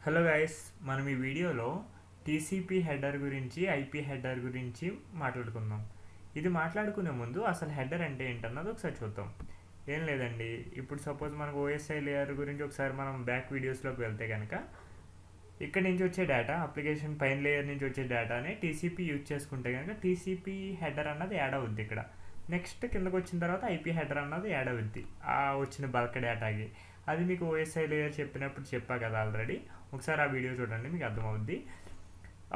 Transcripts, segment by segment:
Hello guys, మనం ఈ వీడియోలో టీసీపీ హెడర్ గురించి ఐపీ హెడర్ గురించి మాట్లాడుకుందాం. ఇది మాట్లాడుకునే ముందు అసలు హెడర్ అంటే ఏంటన్నది ఒకసారి చూద్దాం. ఏం లేదండి, ఇప్పుడు సపోజ్ మనకు ఓఎస్ఐ లేయర్ గురించి ఒకసారి మనం బ్యాక్ వీడియోస్లోకి వెళ్తే కనుక ఇక్కడ నుంచి వచ్చే డేటా, అప్లికేషన్ పైన లేయర్ నుంచి వచ్చే డేటాని టీసీపీ యూజ్ చేసుకుంటే కనుక టీసీపీ హెడర్ అన్నది యాడ్ అవుద్ది. ఇక్కడ నెక్స్ట్ కిందకు వచ్చిన తర్వాత ఐపీ హెడర్ అన్నది యాడ్ అవుద్ది ఆ వచ్చిన బల్క్ డేటాకి. అది మీకు ఓఎస్ఐ లేయర్ చెప్పినప్పుడు చెప్పా కదా ఆల్రెడీ. ఒకసారి ఆ వీడియో చూడండి, మీకు అర్థమవుద్ది.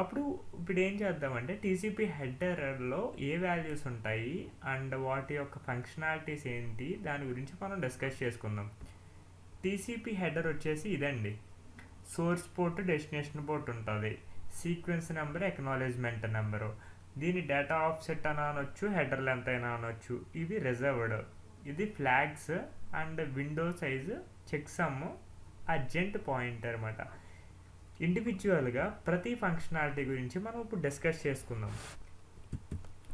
అప్పుడు ఇప్పుడు ఏం చేద్దామంటే టీసీపీ హెడర్లో ఏ వాల్యూస్ ఉంటాయి అండ్ వాటి యొక్క ఫంక్షనాలిటీస్ ఏంటి, దాని గురించి మనం డిస్కస్ చేసుకుందాం. టీసీపీ హెడర్ వచ్చేసి ఇదండి. సోర్స్ పోర్ట్, డెస్టినేషన్ పోర్ట్ ఉంటుంది, సీక్వెన్స్ నెంబర్, ఎక్నాలెడ్జ్మెంట్ నెంబరు. దీని డేటా ఆఫ్సెట్ అని అనొచ్చు, హెడర్ లెంత్ అయినా అనొచ్చు. ఇవి రిజర్వ్డ్. ఇది flags and window size, checksum, urgent pointer అనమాట. ఇండివిజువల్గా ప్రతి ఫంక్షనాలిటీ గురించి మనం ఇప్పుడు డిస్కస్ చేసుకుందాం.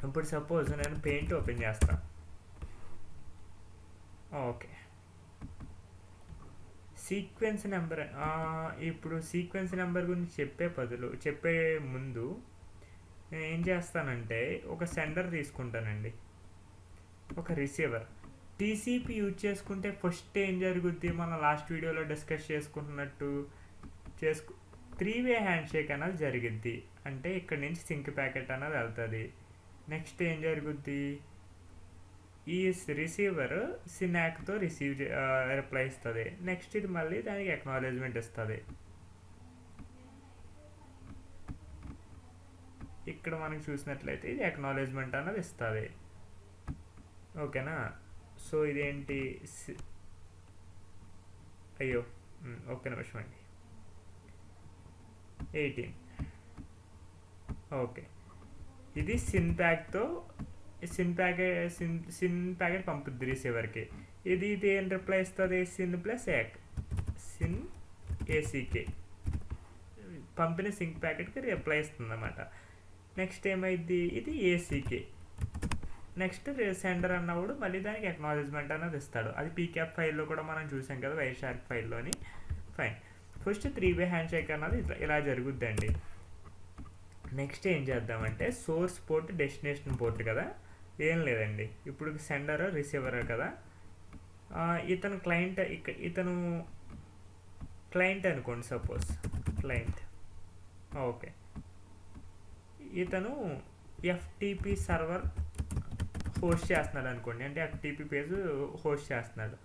ఇప్పుడు సపోజ్ నేను పెయింట్ ఓపెన్ చేస్తాను. Okay, sequence number. ఇప్పుడు సీక్వెన్స్ నెంబర్ గురించి చెప్పే ముందు నేను ఏం చేస్తానంటే ఒక సెండర్ తీసుకుంటానండి, ఒక రిసీవర్. టీసీపీ యూజ్ చేసుకుంటే ఫస్ట్ ఏం జరుగుద్ది, మనం లాస్ట్ వీడియోలో డిస్కస్ చేసుకుంటున్నట్టు 3-వే హ్యాండ్ షేక్ అనేది జరిగిద్ది. అంటే ఇక్కడ నుంచి సింక్ ప్యాకెట్ అనేది వెళ్తుంది. నెక్స్ట్ ఏం జరుగుద్ది, ఈ రిసీవర్ సినాక్తో రిప్లై ఇస్తుంది. నెక్స్ట్ ఇది మళ్ళీ దానికి ఎక్నాలెడ్జ్మెంట్ ఇస్తుంది. ఇక్కడ మనకి చూసినట్లయితే ఇది ఎక్నాలెడ్జ్మెంట్ అన్నది ఇస్తుంది. ఓకేనా? సో ఇదేంటి, అయ్యో ఒక్క నిమిషం అండి, 18. ఓకే, ఇది సిన్ ప్యాకెట్ పంపుద్ది రిసీవర్కి. ఇది ఏం రిప్లై ఇస్తుంది, సిన్ ప్లస్ సిన్ ఏసీకే పంపిన సింక్ ప్యాకెట్కి రిప్లై ఇస్తుంది అన్నమాట. నెక్స్ట్ ఏమైంది, ఇది ఏసీకే. నెక్స్ట్ సెండర్ అన్నప్పుడు మళ్ళీ దానికి ఎక్నాలెడ్జ్మెంట్ అన్నది ఇస్తాడు. అది పీక్యాప్ ఫైల్లో కూడా మనం చూసాం కదా, వైర్ షార్క్ ఫైల్లోని. ఫైన్, ఫస్ట్ 3-వే హ్యాండ్ షేక్ అన్నది ఇలా జరుగుద్దండి. నెక్స్ట్ ఏం చేద్దామంటే సోర్స్ పోర్ట్, డెస్టినేషన్ పోర్ట్ కదా. ఏం లేదండి, ఇప్పుడు సెండర్ రిసీవర్ కదా. ఇతను క్లయింట్ అనుకోండి, సపోజ్ క్లయింట్. ఓకే, ఇతను ఎఫ్టీపీ సర్వర్ హోస్ట్ చేస్తున్నాడు అనుకోండి, అంటే ఎఫ్టీపీ పేజ్ హోస్ట్ చేస్తున్నాడు.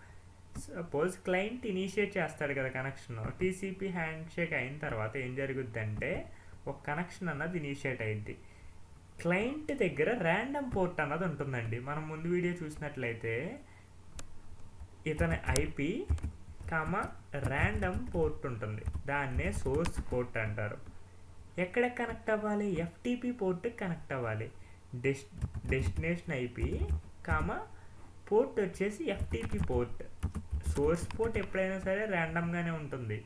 సపోజ్ క్లయింట్ ఇనిషియేట్ చేస్తాడు కదా కనెక్షన్. టీసీపీ హ్యాండ్ షేక్ అయిన తర్వాత ఏం జరుగుద్దంటే ఒక కనెక్షన్ అన్నది ఇనిషియేట్ అయింది. క్లయింట్ దగ్గర ర్యాండమ్ పోర్ట్ అన్నది ఉంటుందండి. మనం ముందు వీడియో చూసినట్లయితే ఇతని ఐపీ ర్యాండమ్ పోర్ట్ ఉంటుంది, దాన్నే సోర్స్ పోర్ట్ అంటారు. ఎక్కడ కనెక్ట్ అవ్వాలి, ఎఫ్టీపీ పోర్ట్ కనెక్ట్ అవ్వాలి. డెస్టినేషన్ ఐపీ పోర్ట్ వచ్చేసి ఎఫ్టీపీ పోర్ట్. సోర్స్ పోర్ట్ ఎప్పుడైనా సరే ర్యాండమ్గానే ఉంటుంది,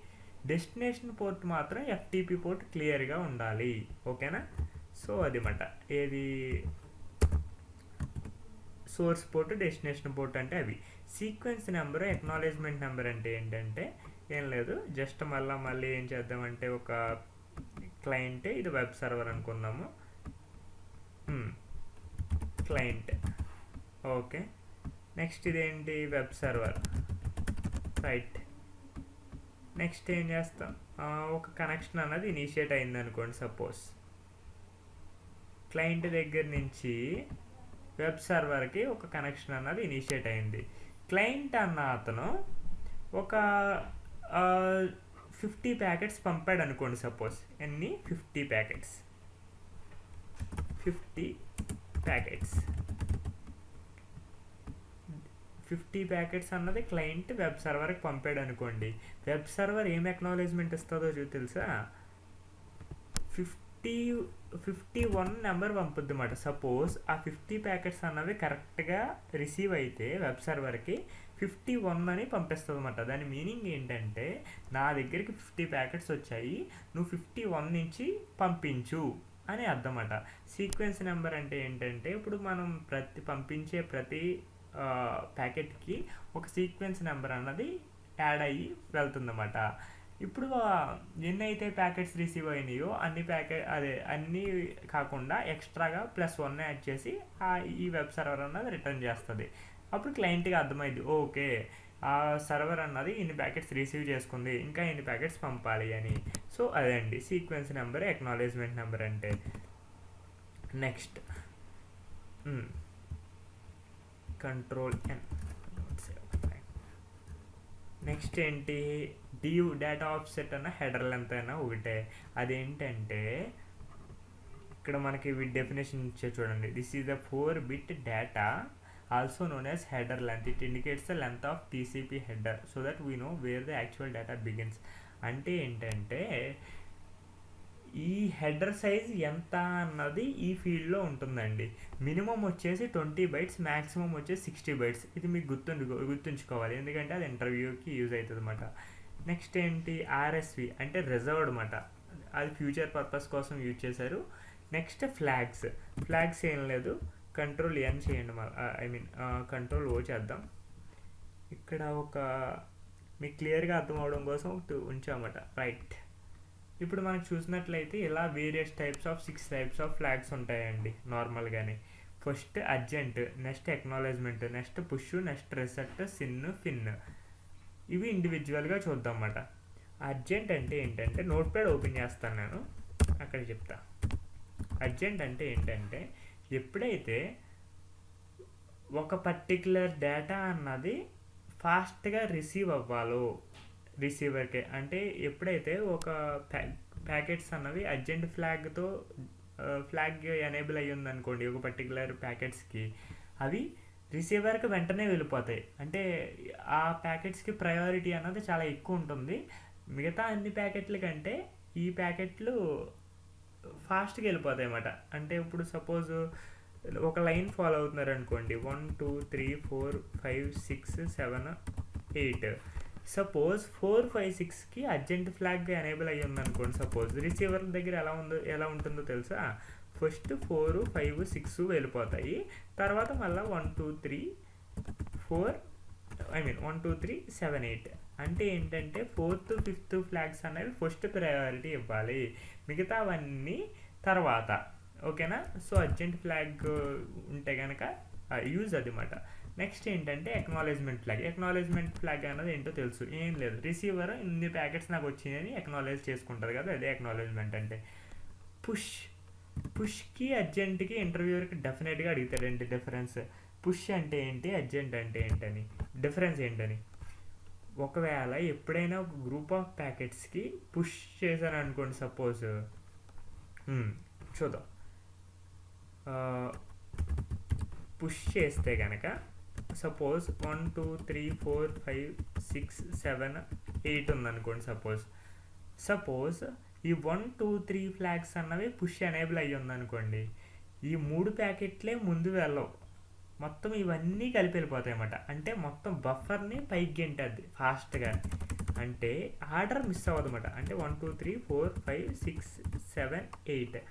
డెస్టినేషన్ పోర్ట్ మాత్రం ఎఫ్టీపీ పోర్ట్ క్లియర్గా ఉండాలి. ఓకేనా? సో అది మాట ఏది సోర్స్ పోర్ట్, డెస్టినేషన్ పోర్ట్ అంటే అవి. సీక్వెన్స్ నెంబర్, ఎక్నాలెడ్జ్మెంట్ నెంబర్ అంటే ఏంటంటే ఏం లేదు, జస్ట్ మళ్ళీ ఏం చేద్దామంటే ఒక క్లయింట్, ఇది వెబ్ సర్వర్ అనుకుందాము, క్లయింట్. ఓకే, నెక్స్ట్ ఇదేంటి, వెబ్ సర్వర్, రైట్. నెక్స్ట్ ఏం చేస్తాం, ఒక కనెక్షన్ అన్నది ఇనిషియేట్ అయింది అనుకోండి. సపోజ్ క్లయింట్ దగ్గర నుంచి వెబ్ సర్వర్కి ఒక కనెక్షన్ అన్నది ఇనిషియేట్ అయింది. క్లయింట్ అన్న అతను ఒక 50 ప్యాకెట్స్ పంపాడు అనుకోండి. సపోజ్ ఎన్ని, 50 ప్యాకెట్స్. 50 ప్యాకెట్స్ అన్నది క్లయింట్ వెబ్ సర్వర్కి పంపాడు అనుకోండి. వెబ్ సర్వర్ ఏం ఎక్నాలెడ్జ్మెంట్ ఇస్తుందో తెలుసా, 51 నెంబర్ పంపుద్ది అన్నమాట. సపోజ్ ఆ 50 ప్యాకెట్స్ అన్నవి కరెక్ట్గా రిసీవ్ అయితే వెబ్ సర్వర్కి 51 అని పంపిస్తుంది అన్నమాట. దాని మీనింగ్ ఏంటంటే నా దగ్గరికి 50 ప్యాకెట్స్ వచ్చాయి, నువ్వు 51 నుంచి పంపించు అని అర్థం అన్నమాట. సీక్వెన్స్ నెంబర్ అంటే ఏంటంటే ఇప్పుడు మనం పంపించే ప్రతి ప్యాకెట్కి ఒక సీక్వెన్స్ నెంబర్ అన్నది యాడ్ అయ్యి వెళ్తుందన్నమాట. ఇప్పుడు ఎన్నైతే ప్యాకెట్స్ రిసీవ్ అయినాయో అన్నీ కాకుండా ఎక్స్ట్రాగా +1 యాడ్ చేసి ఈ వెబ్ సర్వర్ అన్నది రిటర్న్ చేస్తుంది. అప్పుడు క్లయింట్కి అర్థమైంది, ఓకే ఆ సర్వర్ అన్నది ఇన్ని ప్యాకెట్స్ రిసీవ్ చేసుకుంది, ఇంకా ఇన్ని ప్యాకెట్స్ పంపాలి అని. సో అదండి సీక్వెన్స్ నెంబర్, ఎక్నాలెడ్జ్మెంట్ నెంబర్ అంటే. Next control N. నెక్స్ట్ ఏంటి, డివ్ డేటా ఆఫ్సెట్ అన్న హెడర్ లెంత్ అయినా ఒకటే. అదేంటంటే ఇక్కడ మనకి డెఫినేషన్ ఇచ్చే చూడండి, this is the 4-bit data also known as header length. It indicates the length of TCP header so that we know where the actual data begins. అంటే ఏంటంటే ఈ హెడర్ సైజ్ ఎంత అన్నది ఈ ఫీల్డ్లో ఉంటుందండి. మినిమం వచ్చేసి 20 bytes, మ్యాక్సిమం వచ్చేసి 60 bytes. ఇది మీకు గుర్తుంచుకోవాలి, ఎందుకంటే అది ఇంటర్వ్యూకి యూజ్ అవుతుంది అన్నమాట. నెక్స్ట్ ఏంటి, ఆర్ఎస్వి అంటే రిజర్వ్డ్ అన్నమాట, అది ఫ్యూచర్ పర్పస్ కోసం యూజ్ చేశారు. నెక్స్ట్ ఫ్లాగ్స్ ఏం లేదు, కంట్రోల్ N చేయండి, కంట్రోల్ O చేద్దాం. ఇక్కడ ఒక మీకు క్లియర్గా అర్థం అవడం కోసం ఉంచామట, రైట్. ఇప్పుడు మనం చూసినట్లయితే ఇలా various types of 6 types of flags ఉంటాయండి నార్మల్గానే. First urgent, next acknowledgement, next push, next reset, syn, fin. ఇవి ఇండివిజువల్గా చూద్దాం అన్నమాట. అర్జెంట్ అంటే ఏంటంటే, నోట్ ప్యాడ్ ఓపెన్ చేస్తాను నేను, అక్కడ చెప్తా. అర్జెంట్ అంటే ఏంటంటే ఎప్పుడైతే ఒక పర్టిక్యులర్ డేటా అన్నది ఫాస్ట్గా రిసీవ్ అవ్వాలో రిసీవర్కే, అంటే ఎప్పుడైతే ఒక ప్యాకెట్స్ అన్నవి అర్జెంట్ ఫ్లాగ్ ఎనేబుల్ అయ్యి ఉందనుకోండి ఒక పర్టికులర్ ప్యాకెట్స్కి, అవి రిసీవర్కి వెంటనే వెళ్ళిపోతాయి. అంటే ఆ ప్యాకెట్స్కి ప్రయారిటీ అన్నది చాలా ఎక్కువ ఉంటుంది మిగతా అన్ని ప్యాకెట్ల కంటే. ఈ ప్యాకెట్లు ఫాస్ట్గా వెళ్ళిపోతాయి అన్నమాట. అంటే ఇప్పుడు సపోజ్ ఒక లైన్ ఫాలో అవుతున్నారు అనుకోండి, 1 2 3 4 5 6 7 8. సపోజ్ 4 5 6కి అర్జెంట్ ఫ్లాగ్ ఎనేబుల్ అయ్యి ఉందనుకోండి. సపోజ్ రిసీవర్ దగ్గర ఎలా ఉంటుందో తెలుసా, ఫస్ట్ 4 5 6 వెళ్ళిపోతాయి, తర్వాత మళ్ళీ 1 2 3 7 8. అంటే ఏంటంటే 4th 5th ఫ్లాగ్స్ అనేవి ఫస్ట్ ప్రయారిటీ ఇవ్వాలి, మిగతావన్నీ తర్వాత. ఓకేనా. సో అర్జెంట్ ఫ్లాగ్ ఉంటే కనుక యూజ్ అది మాట. నెక్స్ట్ ఏంటంటే ఎక్నాలెడ్జ్మెంట్ ఫ్లాగ్ అన్నది ఏంటో తెలుసు, ఏం లేదు, రిసీవర్ ఇన్ని ప్యాకెట్స్ నాకు వచ్చినాయని ఎక్నాలెడ్జ్ చేసుకుంటుంది కదా, అదే ఎక్నాలెడ్జ్మెంట్ అంటే. పుష్కి అర్జెంట్కి ఇంటర్వ్యూవర్కి డెఫినెట్గా అడుగుతాడండి డిఫరెన్స్. పుష్ అంటే ఏంటి, అర్జెంట్ అంటే ఏంటని, డిఫరెన్స్ ఏంటని. ఒకవేళ ఎప్పుడైనా ఒక గ్రూప్ ఆఫ్ ప్యాకెట్స్కి పుష్ చేశాను అనుకోండి, సపోజ్ చూద్దాం, పుష్ చేస్తే కనుక సపోజ్ 1 2 3 4 5 6 7 8 ఉందనుకోండి. సపోజ్ ఈ 1 2 3 ఫ్లాగ్స్ అన్నవి పుష్ ఎనేబుల్ అయ్యి ఉందనుకోండి, ఈ 3 ప్యాకెట్లే ముందు వెళ్ళవు, మొత్తం ఇవన్నీ కలిపి వెళ్ళిపోతాయి అన్నమాట. అంటే మొత్తం బఫర్ని పైకి గెంటద్ది ఫాస్ట్గా, అంటే ఆర్డర్ మిస్ అవ్వదు అన్నమాట. అంటే 1 2 3 4 5 6 7 8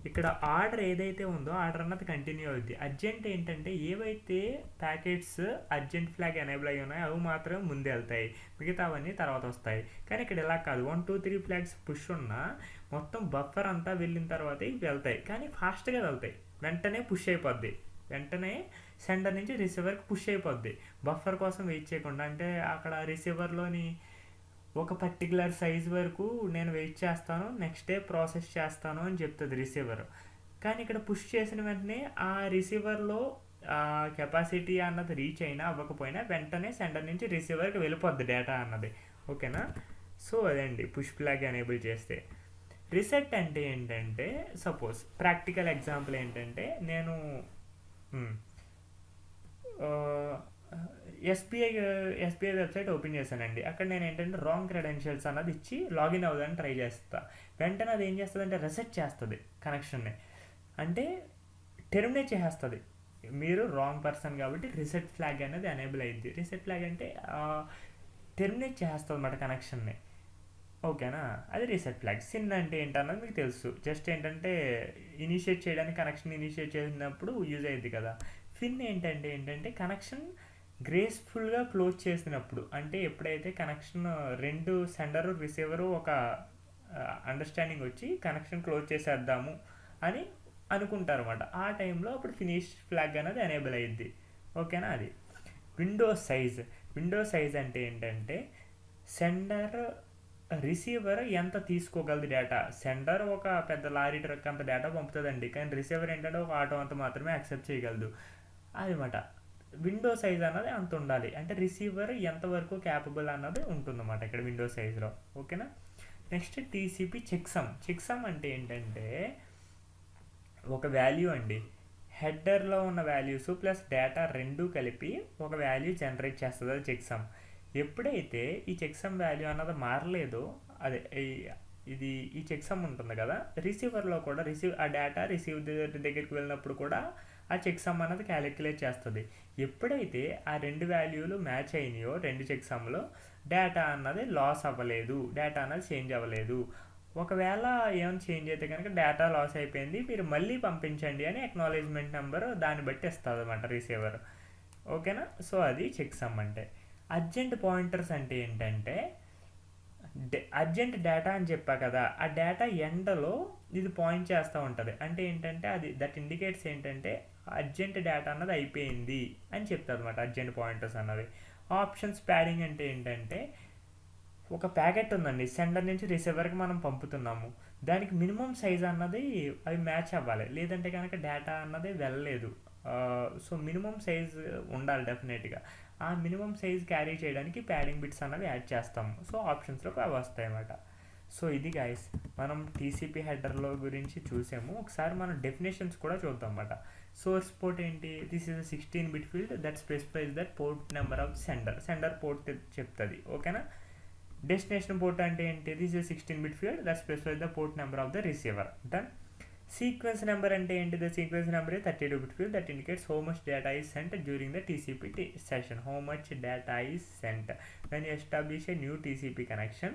ఇక్కడ ఆర్డర్ ఏదైతే ఉందో ఆర్డర్ అన్నది కంటిన్యూ అవుద్ది. అర్జెంట్ ఏంటంటే ఏవైతే ప్యాకెట్స్ అర్జెంట్ ఫ్లాగ్ ఎనేబుల్ అయ్యి ఉన్నాయో అవి మాత్రమే ముందు వెళ్తాయి, మిగతావన్నీ తర్వాత వస్తాయి. కానీ ఇక్కడ ఇలా కాదు, 1 2 3 ఫ్లాగ్స్ పుష్ ఉన్నా మొత్తం బఫర్ అంతా వెళ్ళిన తర్వాత ఇవి వెళ్తాయి, కానీ ఫాస్ట్గా వెళ్తాయి, వెంటనే పుష్ అయిపోద్ది, వెంటనే సెండర్ నుంచి రిసీవర్కి పుష్ అయిపోద్ది, బఫర్ కోసం వెయిట్ చేయకుండా. అంటే అక్కడ రిసీవర్లోని ఒక పర్టికులర్ సైజ్ వరకు నేను వెయిట్ చేస్తాను, నెక్స్ట్ డే ప్రాసెస్ చేస్తాను అని చెప్తుంది రిసీవర్. కానీ ఇక్కడ పుష్ చేసిన వెంటనే ఆ రిసీవర్లో కెపాసిటీ అన్నది రీచ్ అయినా అవ్వకపోయినా వెంటనే సెంటర్ నుంచి రిసీవర్కి వెళ్ళిపోద్ది డేటా అన్నది. ఓకేనా. సో అదండి పుష్ ఫ్లాగ్ ఎనేబుల్ చేస్తే. రిసెట్ అంటే ఏంటంటే, సపోజ్ ప్రాక్టికల్ ఎగ్జాంపుల్ ఏంటంటే, నేను ఎస్బీఐ వెబ్సైట్ ఓపెన్ చేశానండి. అక్కడ నేను ఏంటంటే రాంగ్ క్రెడెన్షియల్స్ అన్నది ఇచ్చి లాగిన్ అవ్వడానికి ట్రై చేస్తా. వెంటనే అది ఏం చేస్తుంది అంటే రిసెట్ చేస్తుంది కనెక్షన్ని, అంటే టెర్మినేట్ చేసేస్తుంది. మీరు రాంగ్ పర్సన్ కాబట్టి రిసెట్ ఫ్లాగ్ అనేది ఎనేబుల్ అయ్యింది. రిసెట్ ఫ్లాగ్ అంటే టెర్మినేట్ చేస్తుంది అన్నమాట కనెక్షన్ని. ఓకేనా, అది రీసెట్ ఫ్లాగ్. సిన్ అంటే ఏంటన్నది మీకు తెలుసు, జస్ట్ ఏంటంటే ఇనిషియేట్ చేయడానికి, కనెక్షన్ ఇనిషియేట్ చేసినప్పుడు యూజ్ అయ్యింది కదా. ఫిన్ ఏంటంటే కనెక్షన్ గ్రేస్ఫుల్గా క్లోజ్ చేసినప్పుడు, అంటే ఎప్పుడైతే కనెక్షన్ రెండు సెండరు రిసీవరు ఒక అండర్స్టాండింగ్ వచ్చి కనెక్షన్ క్లోజ్ చేసేద్దాము అని అనుకుంటారు అనమాట. ఆ టైంలో అప్పుడు ఫినిష్ ఫ్లాగ్ అనేది ఎనేబుల్ అయ్యిద్ది. ఓకేనా? అది విండో సైజ్ అంటే ఏంటంటే సెండర్ రిసీవర్ ఎంత తీసుకోగలదు డేటా. సెండర్ ఒక పెద్ద లారీ ట్రక్ అంత డేటా పంపుతుందండి, కానీ రిసీవర్ ఏంటంటే ఒక ఆటో అంత మాత్రమే యాక్సెప్ట్ చేయగలదు. అదనమాట విండో సైజ్ అన్నది అంత ఉండాలి, అంటే రిసీవర్ ఎంతవరకు క్యాపబుల్ అన్నది ఉంటుందన్నమాట ఇక్కడ విండో సైజ్లో. ఓకేనా? నెక్స్ట్ టీసీపీ చెక్సమ్ అంటే ఏంటంటే ఒక వాల్యూ అండి, హెడర్లో ఉన్న వాల్యూస్ ప్లస్ డేటా రెండు కలిపి ఒక వాల్యూ జనరేట్ చేస్తుంది, అది చెక్సమ్. ఎప్పుడైతే ఈ చెక్సమ్ వాల్యూ అన్నది మారలేదో, అదే ఈ చెక్సమ్ ఉంటుంది కదా, రిసీవర్లో కూడా ఆ డేటా రిసీవ్ దగ్గరికి వెళ్ళినప్పుడు కూడా ఆ చెక్సమ్ అన్నది క్యాలిక్యులేట్ చేస్తుంది. ఎప్పుడైతే ఆ రెండు వాల్యూలు మ్యాచ్ అయినాయో రెండు చెక్సమ్లో, డేటా అన్నది లాస్ అవ్వలేదు, డేటా అన్నది చేంజ్ అవ్వలేదు. ఒకవేళ ఏమైనా చేంజ్ అయితే కనుక డేటా లాస్ అయిపోయింది, మీరు మళ్ళీ పంపించండి అని అక్నాలెడ్జ్మెంట్ నెంబర్ దాన్ని బట్టి ఇస్తుంది అన్నమాట రిసీవర్. ఓకేనా? సో అది చెక్సమ్ అంటే. అర్జెంట్ పాయింటర్స్ అంటే ఏంటంటే అర్జెంట్ డేటా అని చెప్పా కదా, ఆ డేటా ఎండలో ఇది పాయింట్ చేస్తూ ఉంటుంది. అంటే ఏంటంటే అది దట్ ఇండికేట్స్ ఏంటంటే అర్జెంట్ డేటా అన్నది అయిపోయింది అని చెప్తుంది అనమాట అర్జెంట్ పాయింటర్స్ అన్నది. ఆప్షన్స్ ప్యాడింగ్ అంటే ఏంటంటే ఒక ప్యాకెట్ ఉందండి, సెండర్ నుంచి రిసీవర్కి మనం పంపుతున్నాము, దానికి మినిమం సైజ్ అన్నది అవి మ్యాచ్ అవ్వాలి, లేదంటే కనుక డేటా అన్నది వెళ్ళలేదు. సో మినిమం సైజ్ ఉండాలి డెఫినెట్గా. ఆ మినిమం సైజ్ క్యారీ చేయడానికి ప్యాడింగ్ బిట్స్ అన్నవి యాడ్ చేస్తాము. సో ఆప్షన్స్లోకి అవి వస్తాయి అన్నమాట. సో ఇది గైస్ మనం టీసీపీ హెడర్లో గురించి చూసాము. ఒకసారి మనం డెఫినేషన్స్ కూడా చూద్దాం అన్నమాట. సోర్స్ పోర్ట్ ఏంటి? This is 16-bit field that specifies that port number of sender port చెప్తుంది. ఓకేనా? డెస్టినేషన్ పోర్ట్ అంటే ఏంటి? This is 16-bit field that specifies the port number of the receiver. Done. Sequence number అంటే ఏంటి? The sequence number is 32-bit field that indicates how much data is sent during the TCP session. How much data is sent. When you establish a new TCP connection,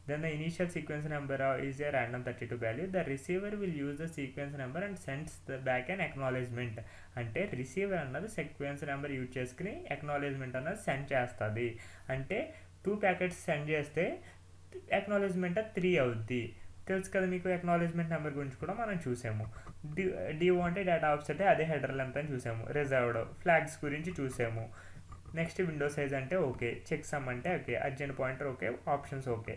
then the initial sequence number is a random 32 value. The receiver will use the sequence number and sends back an acknowledgement. అంటే receiver అన్నది sequence number use చేసుకుని acknowledgement అన్నది send చేస్తుంది. అంటే 2 packets send చేస్తే acknowledgement 3 అవుద్ది. తెలుసు కదా మీకు, అక్నాలెడ్జ్మెంట్ నెంబర్ గురించి కూడా మనం చూసాము. డిఓ అంటే డేటా ఆఫ్సెట్, అదే హెడర్ లెంత్ అని చూసాము. రిజర్వ్డ్ ఫ్లాగ్స్ గురించి చూసాము. నెక్స్ట్ విండో సైజ్ అంటే ఓకే, చెక్సమ్ అంటే okay, urgent pointer okay, options okay.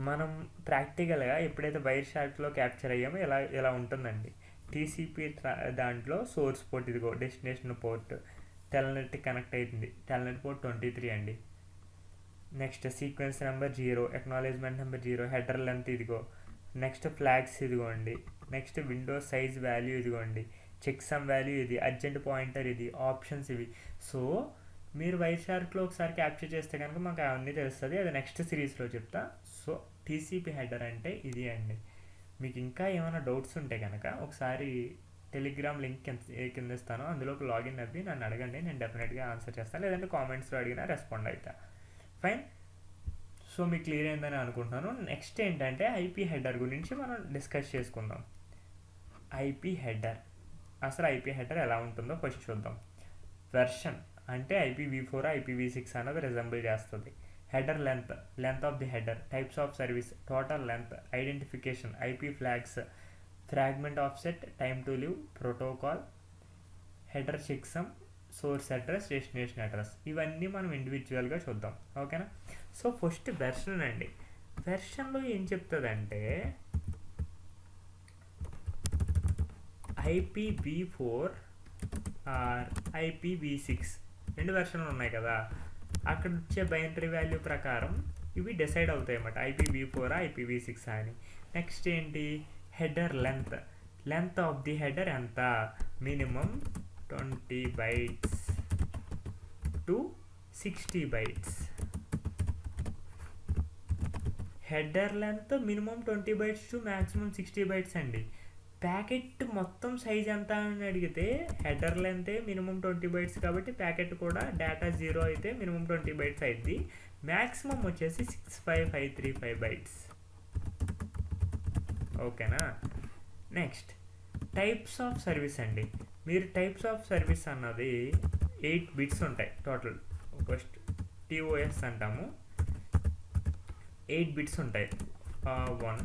మనం ప్రాక్టికల్గా ఎప్పుడైతే వైర్ షార్ట్లో క్యాప్చర్ అయ్యామో ఇలా ఉంటుందండి. టీసీపీ దాంట్లో సోర్స్ పోర్ట్ ఇదిగో, డెస్టినేషన్ పోర్ట్ టెల్నెట్ కనెక్ట్ అవుతుంది, టెల్నెట్ పోర్ట్ 23 అండి. Next sequence number 0, acknowledgement number 0, header length ఇదిగో, నెక్స్ట్ ఫ్లాగ్స్ ఇదిగోండి, నెక్స్ట్ విండో సైజ్ వాల్యూ ఇదిగోండి, చెక్సమ్ వాల్యూ ఇది, అర్జెంట్ పాయింటర్ ఇది, ఆప్షన్స్ ఇవి. సో మీరు వైర్ షార్క్లో ఒకసారి క్యాప్చర్ చేస్తే కనుక మాకు అవన్నీ తెలుస్తుంది, అది నెక్స్ట్ సిరీస్లో చెప్తా. సో టీసీపీ హెడర్ అంటే ఇది అండి. మీకు ఇంకా ఏమైనా డౌట్స్ ఉంటే కనుక ఒకసారి టెలిగ్రామ్ లింక్ కింద ఇస్తాను, అందులోకి లాగిన్ అవ్వి నన్ను అడగండి, నేను డెఫినెట్గా ఆన్సర్ చేస్తాను, లేదంటే కామెంట్స్లో అడిగినా రెస్పాండ్ అవుతా. ఫైన్. సో మీకు క్లియర్ అయిందని అనుకుంటున్నాను. నెక్స్ట్ ఏంటంటే ఐపీ హెడర్ గురించి మనం డిస్కస్ చేసుకుందాం. ఐపీ హెడర్, అసలు ఐపీ హెడర్ ఎలా ఉంటుందో ఫస్ట్ చూద్దాం. వెర్షన్ అంటే IPv4 IPv6 అన్నది రిజంబుల్ చేస్తుంది. Header length of the header, types of service, total length, identification, IP flags, fragment offset, time to live, protocol, header checksum, source address, destination address, ఇవన్నీ మనం ఇండివిజువల్గా చూద్దాం. ఓకేనా? సో ఫస్ట్ వెర్షన్ అండి. వెర్షన్లో ఏం చెప్తుందంటే IPv4 ఆర్ IPv6 రెండు వెర్షన్లు ఉన్నాయి కదా, అక్కడ వచ్చే బైనరీ వాల్యూ ప్రకారం ఇవి డిసైడ్ అవుతాయి అన్నమాట, IPv4 IPv6 అని. నెక్స్ట్ ఏంటి? Header length of the header ఎంత? Minimum 20 bytes to 60 bytes. Header length minimum 20 bytes to maximum 60 bytes అండి. ప్యాకెట్ మొత్తం సైజ్ ఎంత అని అడిగితే హెడర్ లెంతే మినిమం 20 bytes కాబట్టి ప్యాకెట్ కూడా డేటా 0 అయితే మినిమం 20 bytes అయింది. మ్యాక్సిమం వచ్చేసి 65535 bytes. ఓకేనా? నెక్స్ట్ టైప్స్ ఆఫ్ సర్వీస్ అండి. మీరు టైప్స్ ఆఫ్ సర్వీస్ అన్నది 8 బిట్స్ ఉంటాయి టోటల్. ఫస్ట్ టీఓఎస్ అంటాము, 8 బిట్స్ ఉంటాయి. 1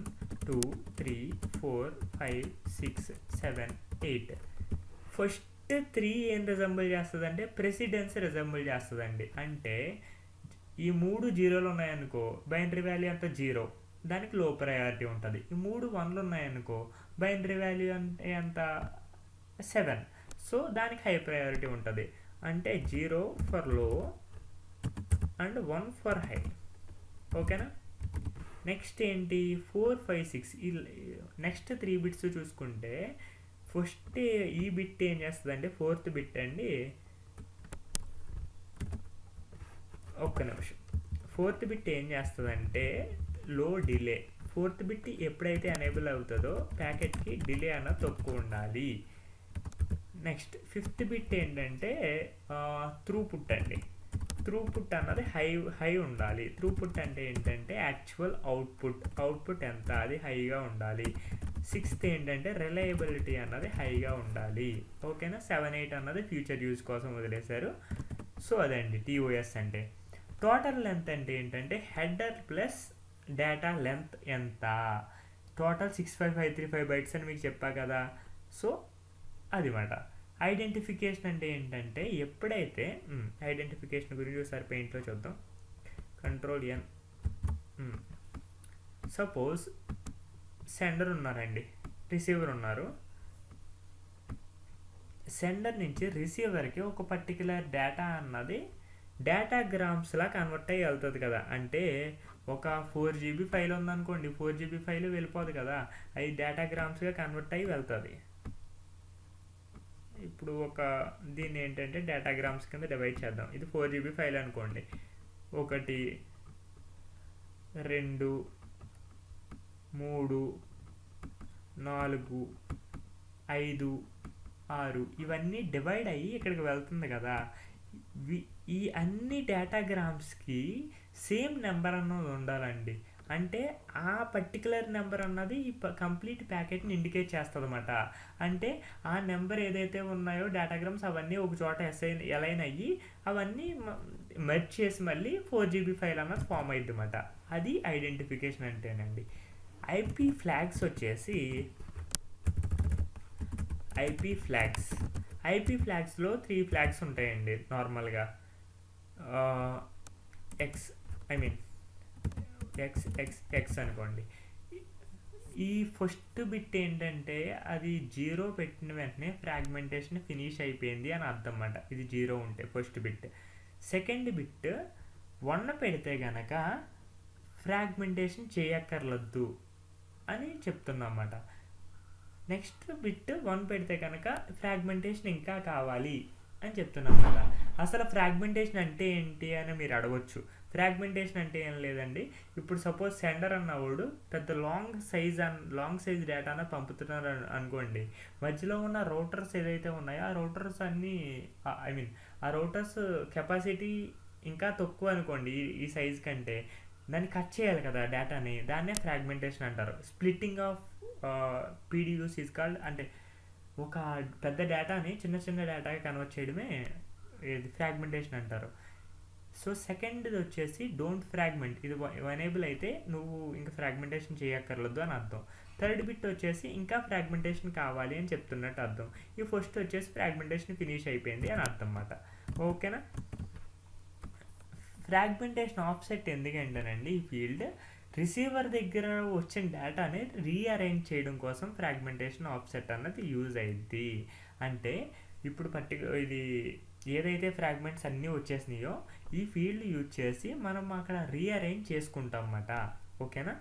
2 3 4 5 6 7 8. ఫస్ట్ 3 ఏం రిజంబుల్ చేస్తుంది అంటే ప్రెసిడెన్స్ రిజంబుల్ చేస్తుందండి. అంటే ఈ 3 జీరోలు ఉన్నాయనుకో బైనరీ వాల్యూ అంతా 0, దానికి లో ప్రయారిటీ ఉంటుంది. ఈ 3 1లు ఉన్నాయనుకో బైనరీ వాల్యూ అంటే ఎంత 7, సో దానికి హై ప్రయారిటీ ఉంటుంది. అంటే 0 ఫర్ లో అండ్ 1 ఫర్ హై. ఓకేనా. నెక్స్ట్ ఏంటి 4 5 6. ఈ నెక్స్ట్ 3 బిట్స్ చూసుకుంటే ఫస్ట్ ఈ బిట్ ఏం చేస్తుంది అంటే 4th బిట్ అండి. ఒక్క నిమిషం. 4th బిట్ ఏం చేస్తుందంటే లో డిలే. 4th బిట్ ఎప్పుడైతే ఎనేబుల్ అవుతుందో ప్యాకెట్కి డిలే అన్నది తక్కువ ఉండాలి. నెక్స్ట్ 5th బిట్ ఏంటంటే త్రూపుట్ అండి. త్రూపుట్ అన్నది హై ఉండాలి. త్రూపుట్ అంటే ఏంటంటే యాక్చువల్ అవుట్పుట్ ఎంత అది హైగా ఉండాలి. 6th ఏంటంటే రిలయబిలిటీ అన్నది హైగా ఉండాలి. ఓకేనా. 7 8 అన్నది ఫ్యూచర్ యూజ్ కోసం వదిలేశారు. సో అదండి టీఓఎస్ అంటే. టోటల్ లెంత్ అంటే ఏంటంటే హెడర్ ప్లస్ డేటా లెంత్ ఎంత. టోటల్ 65535 బైట్స్ అని మీకు చెప్పా కదా. సో అది మాట. ఐడెంటిఫికేషన్ అంటే ఏంటంటే ఎప్పుడైతే ఐడెంటిఫికేషన్ గురించి ఒకసారి పెయింట్లో చూద్దాం. Ctrl+N. సపోజ్ సెండర్ ఉన్నారండి, రిసీవర్ ఉన్నారు. సెండర్ నుంచి రిసీవర్కి ఒక పర్టికులర్ డేటా అన్నది డేటాగ్రామ్స్లా కన్వర్ట్ అయ్యి వెళ్తుంది కదా. అంటే ఒక 4 GB ఫైల్ ఉందనుకోండి, 4 GB ఫైల్ వెళ్ళిపోదు కదా, అది డేటాగ్రామ్స్గా కన్వర్ట్ అయ్యి వెళ్తుంది. ఇప్పుడు దీన్ని ఏంటంటే డేటాగ్రామ్స్ కింద డివైడ్ చేద్దాం. ఇది 4 GB ఫైల్ అనుకోండి. 1 2 3 4 5 6 ఇవన్నీ డివైడ్ అయ్యి ఇక్కడికి వెళ్తుంది కదా. ఈ అన్ని డేటాగ్రామ్స్కి సేమ్ నెంబర్ అన్నది ఉండాలండి. అంటే ఆ పర్టికులర్ నెంబర్ అన్నది ఈ కంప్లీట్ ప్యాకెట్ని ఇండికేట్ చేస్తుంది అన్నమాట. అంటే ఆ నెంబర్ ఏదైతే ఉన్నాయో డేటాగ్రామ్స్ అవన్నీ ఒక చోట అలైన్ అయ్యి అవన్నీ మెర్జ్ చేసి మళ్ళీ 4 GB ఫైల్ అన్నది ఫామ్ అయ్యిద్ది అన్నమాట. అది ఐడెంటిఫికేషన్ అంటేనండి. ఐపీ ఫ్లాగ్స్ వచ్చేసి ఐపీ ఫ్లాగ్స్లో 3 ఫ్లాగ్స్ ఉంటాయండి నార్మల్గా. ఎక్స్ అనుకోండి. ఈ ఫస్ట్ బిట్ ఏంటంటే అది 0 పెట్టిన వెంటనే ఫ్రాగ్మెంటేషన్ ఫినిష్ అయిపోయింది అని అర్థం అన్నమాట. ఇది 0 ఉంటే ఫస్ట్ బిట్. సెకండ్ బిట్ 1 పెడితే కనుక ఫ్రాగ్మెంటేషన్ చేయక్కర్లొద్దు అని చెప్తున్నాం అన్నమాట. నెక్స్ట్ బిట్ 1 పెడితే కనుక ఫ్రాగ్మెంటేషన్ ఇంకా కావాలి అని చెప్తున్నాం కదా. అసలు ఫ్రాగ్మెంటేషన్ అంటే ఏంటి అని మీరు అడగొచ్చు. ఫ్రాగ్మెంటేషన్ అంటే ఏం లేదండి. ఇప్పుడు సపోజ్ సెండర్ అన్నవాడు పెద్ద లాంగ్ సైజ్ డేటాను పంపుతున్నారు అనుకోండి. మధ్యలో ఉన్న రౌటర్స్ ఏదైతే ఉన్నాయో ఆ రౌటర్స్ అన్నీ ఆ రౌటర్స్ కెపాసిటీ ఇంకా తక్కువ అనుకోండి ఈ సైజ్ కంటే. దాన్ని కట్ చేయాలి కదా డేటాని, దాన్నే ఫ్రాగ్మెంటేషన్ అంటారు. Splitting of PDUs is called. అంటే ఒక పెద్ద డేటాని చిన్న డేటాకి కన్వర్ట్ చేయడమే ఫ్రాగ్మెంటేషన్ అంటారు. సో సెకండ్ది వచ్చేసి డోంట్ ఫ్రాగ్మెంట్. ఇది ఎనేబుల్ అయితే నువ్వు ఇంకా ఫ్రాగ్మెంటేషన్ చేయక్కర్లేదు అని అర్థం. థర్డ్ బిట్ వచ్చేసి ఇంకా ఫ్రాగ్మెంటేషన్ కావాలి అని చెప్తున్నట్టు అర్థం. ఈ ఫస్ట్ వచ్చేసి ఫ్రాగ్మెంటేషన్ ఫినిష్ అయిపోయింది అని అర్థం అన్నమాట. ఓకేనా. ఫ్రాగ్మెంటేషన్ ఆఫ్సెట్ ఎందుకంటేనండి ఈ ఫీల్డ్ రిసీవర్ దగ్గర వచ్చిన డేటాని రీఅరేంజ్ చేయడం కోసం ఫ్రాగ్మెంటేషన్ ఆఫ్సెట్ అన్నది యూజ్ అయ్యిద్ది. అంటే ఇప్పుడు ఇది ఏదైతే ఫ్రాగ్మెంట్స్ అన్నీ వచ్చేసినాయో ఈ ఫీల్డ్ యూజ్ చేసి మనం అక్కడ రీఅరేంజ్ చేసుకుంటాం అన్నమాట. ఓకేనా.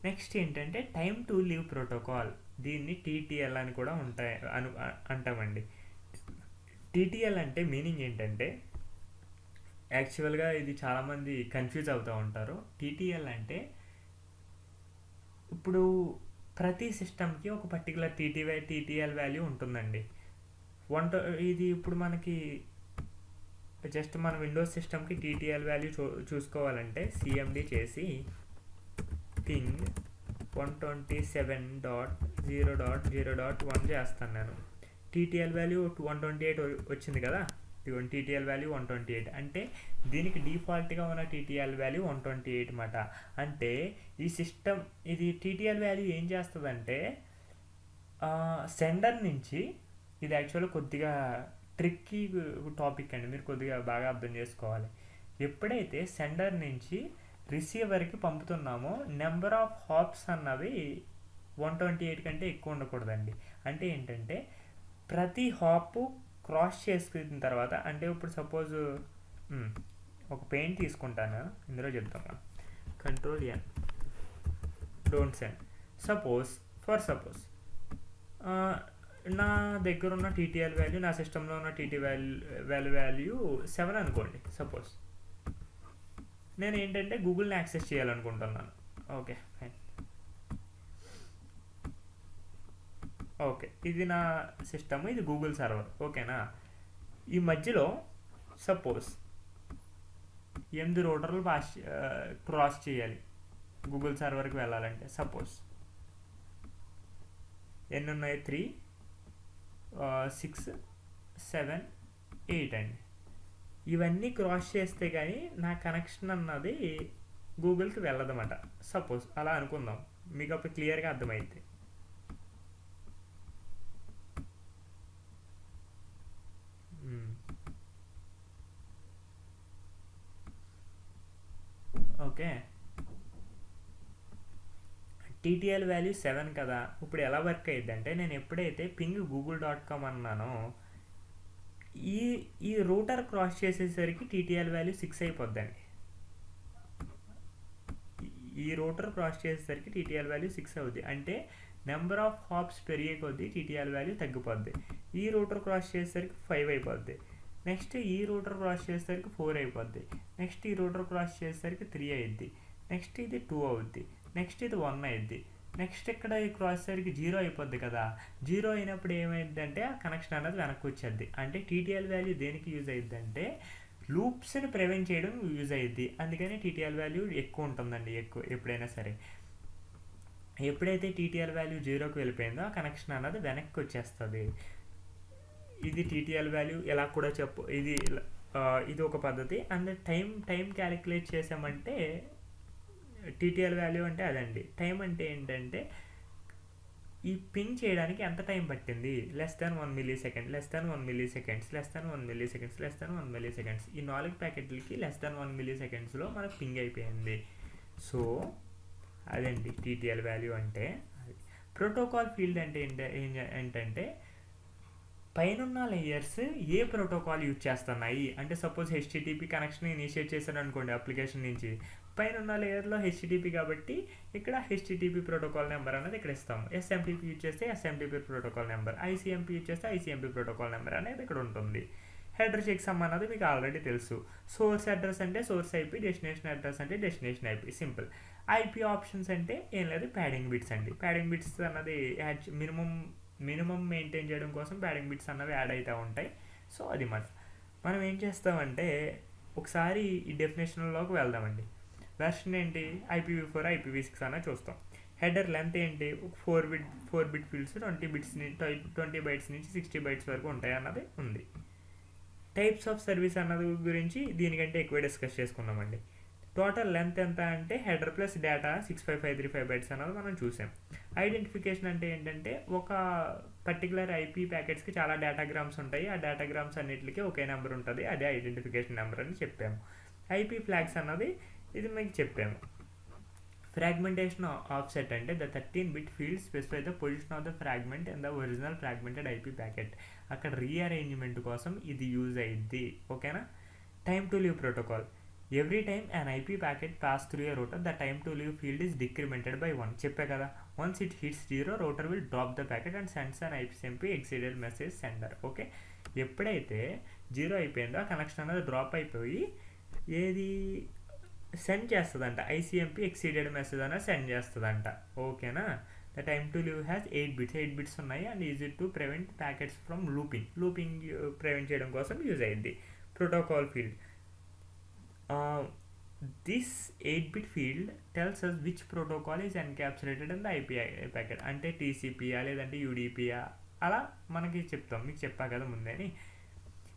నెక్స్ట్ ఏంటంటే టైమ్ టు లీవ్ ప్రోటోకాల్. దీన్ని టీటీఎల్ అని కూడా అంటామండి. టీటీఎల్ అంటే మీనింగ్ ఏంటంటే యాక్చువల్గా ఇది చాలామంది కన్ఫ్యూజ్ అవుతూ ఉంటారు. టీటీఎల్ అంటే ఇప్పుడు ప్రతి సిస్టమ్కి ఒక పర్టికులర్ టీటీఎల్ వాల్యూ ఉంటుందండి. ఇది ఇప్పుడు మనకి జస్ట్ మన విండోస్ సిస్టమ్కి టీటీఎల్ వాల్యూ చూసుకోవాలంటే సిఎండి చేసి పింగ్ 127.0.0.1 చేస్తాను నేను. టీటీఎల్ వాల్యూ 128 వచ్చింది కదా. ఇదిగోండి టీటీఎల్ వాల్యూ 128 అంటే దీనికి డిఫాల్ట్గా ఉన్న టీటీఎల్ వాల్యూ 128 అన్నమాట. అంటే ఈ సిస్టమ్ ఇది టీటీఎల్ వాల్యూ ఏం చేస్తుందంటే సెండర్ నుంచి, ఇది యాక్చువల్గా కొద్దిగా ట్రిక్కీ టాపిక్ అండి, మీరు కొద్దిగా బాగా అర్థం చేసుకోవాలి. ఎప్పుడైతే సెండర్ నుంచి రిసీవర్కి పంపుతున్నామో నెంబర్ ఆఫ్ హాప్స్ అన్నవి 128 కంటే ఎక్కువ ఉండకూడదండి. అంటే ఏంటంటే ప్రతి హాప్ క్రాస్ చేసుకున్న తర్వాత, అంటే ఇప్పుడు సపోజ్ ఒక పెయింట్ తీసుకుంటాను, ఇందులో చెప్తాను control N don't send. Suppose నా దగ్గర ఉన్న టీటీఎల్ వాల్యూ, నా సిస్టంలో ఉన్న వాల్యూ 7 అనుకోండి సపోజ్. నేను ఏంటంటే గూగుల్ని యాక్సెస్ చేయాలనుకుంటున్నాను. Okay fine. ఓకే, ఇది నా సిస్టమ్, ఇది గూగుల్ సర్వర్. ఓకేనా, ఈ మధ్యలో సపోజ్ 8 రూటర్లు క్రాస్ చేయాలి గూగుల్ సర్వర్కి వెళ్ళాలంటే. సపోజ్ ఎన్ని ఉన్నాయి? 3, 6, 7, 8 అండి. ఇవన్నీ క్రాస్ చేస్తే కానీ నా కనెక్షన్ అన్నది గూగుల్కి వెళ్ళదన్నమాట. సపోజ్ అలా అనుకుందాం, మీకు అప్పుడు క్లియర్గా అర్థమైంది. ఓకే, టీటీఎల్ వాల్యూ 7 కదా. ఇప్పుడు ఎలా వర్క్ అయ్యింది అంటే, నేను ఎప్పుడైతే పింగ్ google.com అన్నానో ఈ రూటర్ క్రాస్ చేసేసరికి టీటీఎల్ వాల్యూ 6 అయిపోద్దండి. ఈ రూటర్ క్రాస్ చేసేసరికి టీటీఎల్ వాల్యూ 6 అవుద్ది. అంటే నెంబర్ ఆఫ్ హాప్స్ పెరిగే కొద్దీ టీటీఎల్ వాల్యూ తగ్గిపోద్ది. ఈ రూటర్ క్రాస్ చేసేసరికి 5 అయిపోద్ది. నెక్స్ట్ ఈ రూటర్ క్రాస్ చేసేసరికి 4 అయిపోద్ది. నెక్స్ట్ ఈ రూటర్ క్రాస్ చేసేసరికి 3 అయ్యిద్ది. నెక్స్ట్ ఇది 2 అవుద్ది. నెక్స్ట్ ఇది 1 అయ్యిద్ది. నెక్స్ట్ ఇక్కడ ఈ క్రాస్ సరికి 0 అయిపోద్ది కదా. 0 అయినప్పుడు ఏమైందంటే ఆ కనెక్షన్ అనేది వెనక్కి వచ్చేద్ది. అంటే టీటీఎల్ వాల్యూ దేనికి యూజ్ అయ్యిద్దంటే లూప్స్ని ప్రివెంట్ చేయడం యూజ్ అయ్యిద్ది. అందుకని టీటీఎల్ వాల్యూ ఎక్కువ ఉంటుందండి, ఎక్కువ ఎప్పుడైనా సరే. ఎప్పుడైతే టీటీఎల్ వాల్యూ 0కి వెళ్ళిపోయిందో ఆ కనెక్షన్ అన్నది వెనక్కి వచ్చేస్తుంది. ఇది టీటీఎల్ వాల్యూ ఎలా కూడా ఇది ఒక పద్ధతి. అండ్ టైం క్యాలిక్యులేట్ చేసామంటే టీటీఎల్ వాల్యూ అంటే అదండి. టైం అంటే ఏంటంటే ఈ పింగ్ చేయడానికి ఎంత టైం పట్టింది, <1 millisecond, <1 milliseconds, <1 milliseconds, <1 milliseconds. ఈ 4 ప్యాకెట్లకి <1 millisecondsలో మనకు పింగ్ అయిపోయింది. సో అదండి టీటీఎల్ వాల్యూ అంటే. ప్రోటోకాల్ ఫీల్డ్ అంటే ఏంటంటే పైనున్న లేయర్స్ ఏ ప్రోటోకాల్ యూజ్ చేస్తున్నాయి అంటే, సపోజ్ హెచ్టిటిపి కనెక్షన్ ఇనిషియేట్ చేశాను అనుకోండి అప్లికేషన్ నుంచి, పైన లేయర్లో హెచ్టిటిపి కాబట్టి ఇక్కడ హెచ్టిటిపి ప్రోటోకాల్ నెంబర్ అనేది ఇక్కడ ఇస్తాము. ఎస్ఎంటిపి యూజ్ చేస్తే ఎస్ఎంటిపి ప్రోటోకాల్ నెంబర్, ఐసిఎంపి యూజ్ చేస్తే ఐసిఎంపి ప్రోటోకాల్ నెంబర్ అనేది ఇక్కడ ఉంటుంది. హెడర్ చెక్సమ్ అన్నది మీకు ఆల్రెడీ తెలుసు. సోర్స్ అడ్రస్ అంటే సోర్స్ ఐపీ, డెస్టినేషన్ అడ్రస్ అంటే destination IP, simple. IP options అంటే ఏం లేదు, ప్యాడింగ్ బిట్స్ అండి. ప్యాడింగ్ బిట్స్ అన్నది మినిమం మెయింటైన్ చేయడం కోసం ప్యాడింగ్ బిట్స్ అన్నవి యాడ్ అవుతూ ఉంటాయి. సో అది మనం ఏం చేస్తామంటే ఒకసారి ఈ డెఫినేషన్లోకి వెళ్దామండి. వెర్షన్ ఏంటి, IPv4, IPv6 అన్న చూస్తాం. హెడర్ లెంత్ ఏంటి, 4 బిట్ ఫీల్డ్స్ 20 బైట్స్ నుంచి 60 బైట్స్ వరకు ఉంటాయి అన్నది ఉంది. టైప్స్ ఆఫ్ సర్వీస్ అన్నది గురించి దీనికంటే ఎక్కువ డిస్కస్ చేసుకున్నామండి. టోటల్ లెంత్ ఎంత అంటే హెడర్ ప్లస్ డేటా 65535 బైట్స్ అన్నది మనం చూసాం. ఐడెంటిఫికేషన్ అంటే ఏంటంటే ఒక పర్టికులర్ ఐపీ ప్యాకెట్స్కి చాలా డేటాగ్రామ్స్ ఉంటాయి. ఆ డేటాగ్రామ్స్ అన్నిటికీ ఒకే నెంబర్ ఉంటుంది, అదే ఐడెంటిఫికేషన్ నెంబర్ అని చెప్పాము. ఐపీ ఫ్లాగ్స్ అన్నది ఇది మీకు చెప్పాము. ఫ్రాగ్మెంటేషన్ ఆఫ్సెట్ అంటే the 13-bit field specify the position of the fragment and the original fragmented IP packet. అక్కడ రీఅరేంజ్మెంట్ కోసం ఇది యూజ్ అయ్యిద్ది. ఓకేనా. Time to live protocol. Every time an IP packet pass through a router the time to live field is decremented by 1. చెప్పే కదా, once it hits 0 router will drop the packet and sends an ICMP exceeded message sender. Okay, ఎప్పుడైతే 0 అయిపోయిందో ఆ connection అనేది drop అయిపోయి ఏది send చేస్తుందంట, ICMP exceeded message అనేది సెండ్ చేస్తుందంట. ఓకేనా. The time to leave has 8 bits ఉన్నాయి and easy to prevent packets from looping prevent చేయడం కోసం యూజ్ అయ్యింది. Protocol field. This 8-bit field tells us which protocol is encapsulated in the IP packet. అంటే టీసీపీయా లేదంటే యూడీపీయా అలా మనకి చెప్తాం. మీకు చెప్పా కదా ముందేని.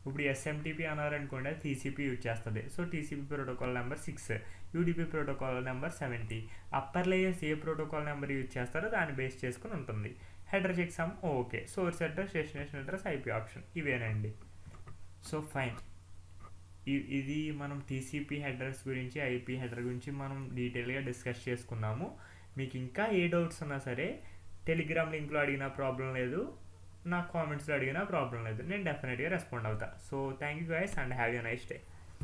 ఇప్పుడు ఎస్ఎంటీపీ అన్నారనుకోండి అది టీసీపీ యూజ్ చేస్తుంది. So TCP protocol number 6, UDP protocol number 70. Upper layers ఏ ప్రోటోకాల్ నెంబర్ యూజ్ చేస్తారో దాన్ని బేస్ చేసుకుని ఉంటుంది. Header checksum okay, source address, destination address, IP option ఇవేనండి. సో ఫైన్, ఇది మనం టీసీపీ హెడర్స్ గురించి, ఐపీ హెడర్ గురించి మనం డీటెయిల్గా డిస్కస్ చేసుకున్నాము. మీకు ఇంకా ఏ డౌట్స్ ఉన్నా సరే టెలిగ్రామ్ లింక్లో అడిగినా ప్రాబ్లం లేదు, నా కామెంట్స్లో అడిగినా ప్రాబ్లం లేదు, నేను డెఫినెట్గా రెస్పాండ్ అవుతా. So thank you guys and have a nice day.